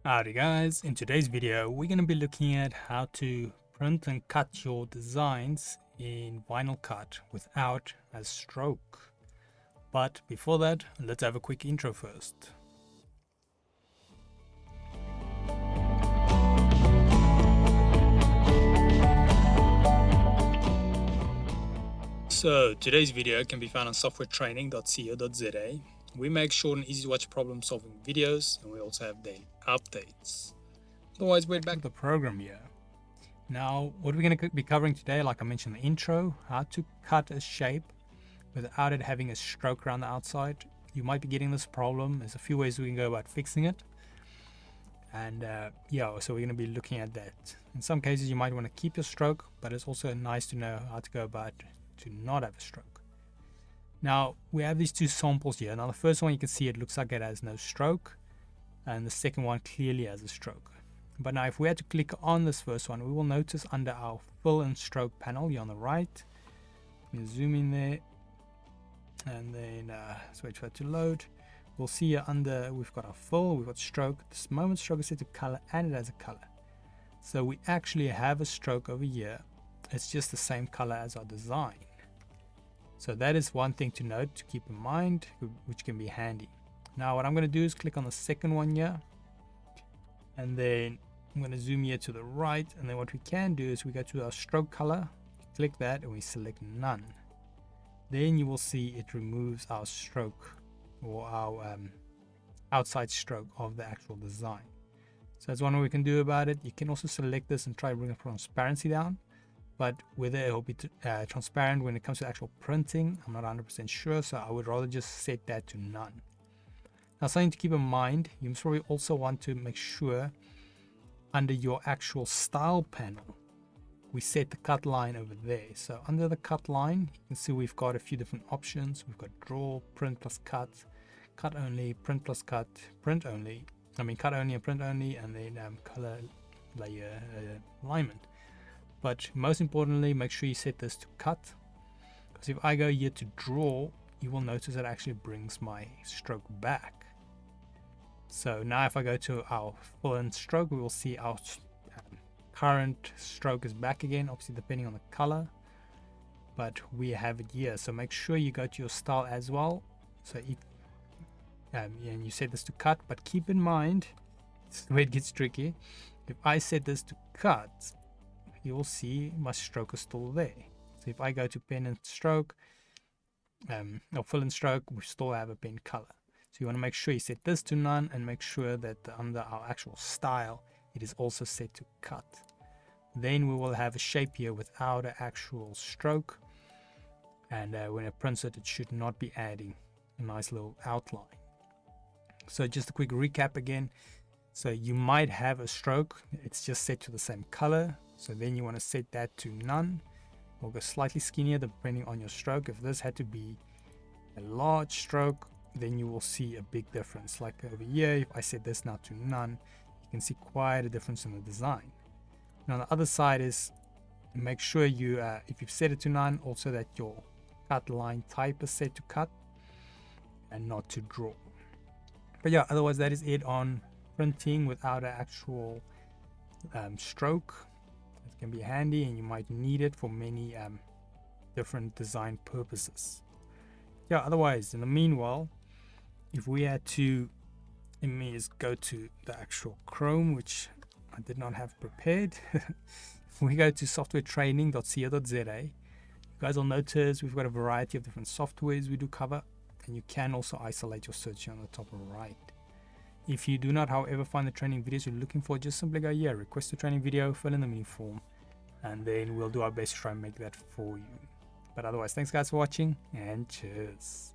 Howdy guys, in today's video we're going to be looking at how to print and cut your designs in VinylCut without a stroke. But before that, let's have a quick intro first. So today's video can be found on softwaretraining.co.za. We make short and easy to watch problem solving videos, and we also have daily updates. Otherwise, we're back to the program here. Now, what we're going to be covering today, like I mentioned in the intro, how to cut a shape without it having a stroke around the outside. You might be getting this problem. There's a few ways we can go about fixing it. And yeah, so we're going to be looking at that. In some cases, you might want to keep your stroke, but it's also nice to know how to go about to not have a stroke. Now, we have these two samples here. Now, the first one, you can see it looks like it has no stroke, and the second one clearly has a stroke. But now, if we had to click on this first one, we will notice under our fill and stroke panel here on the right, we zoom in there, and then let's wait for it to load. We'll see here under, we've got our fill, we've got stroke. This moment stroke is set to color, and it has a color. So we actually have a stroke over here. It's just the same color as our design. So that is one thing to note, to keep in mind, which can be handy. Now what I'm going to do is click on the second one here, and then I'm going to zoom here to the right, and then what we can do is we go to our stroke color, click that, and we select none. Then you will see it removes our stroke, or our outside stroke of the actual design. So that's one way we can do about it. You can also select this and try to bring the transparency down. But whether it will be transparent when it comes to actual printing, I'm not 100% sure, so I would rather just set that to none. Now, something to keep in mind, you must probably also want to make sure under your actual style panel, we set the cut line over there. So under the cut line, you can see we've got a few different options. We've got draw, print plus cut, cut only, print plus cut, print only. Cut only and print only, and then color layer alignment. But most importantly, make sure you set this to cut, because if I go here to draw, you will notice it actually brings my stroke back. So now if I go to our fill and stroke, we will see our current stroke is back again, obviously depending on the color, but we have it here. So make sure you go to your style as well, so if and you set this to cut, but keep in mind, this is where it gets tricky. If I set this to cut, you will see my stroke is still there. So if I go to pen and stroke, or fill and stroke, we still have a pen color. So you want to make sure you set this to none, and make sure that under our actual style, it is also set to cut. Then we will have a shape here without an actual stroke, and when it prints it, it should not be adding a nice little outline. So just a quick recap again. So you might have a stroke, it's just set to the same color. So then you want to set that to none, or go slightly skinnier depending on your stroke. If this had to be a large stroke, then you will see a big difference. Like over here, if I set this now to none, you can see quite a difference in the design. Now the other side is, make sure you, if you've set it to none, also that your cut line type is set to cut and not to draw. But yeah, otherwise that is it on printing without an actual stroke. It can be handy, and you might need it for many different design purposes. Yeah, otherwise, in the meanwhile, if we had to, let me just go to the actual Chrome, which I did not have prepared. If we go to softwaretraining.co.za, you guys will notice we've got a variety of different softwares we do cover, and you can also isolate your search here on the top right. If you do not, however, find the training videos you're looking for, just simply go here, request a training video, fill in the mini form, and then we'll do our best to try and make that for you. But otherwise, thanks guys for watching, and cheers.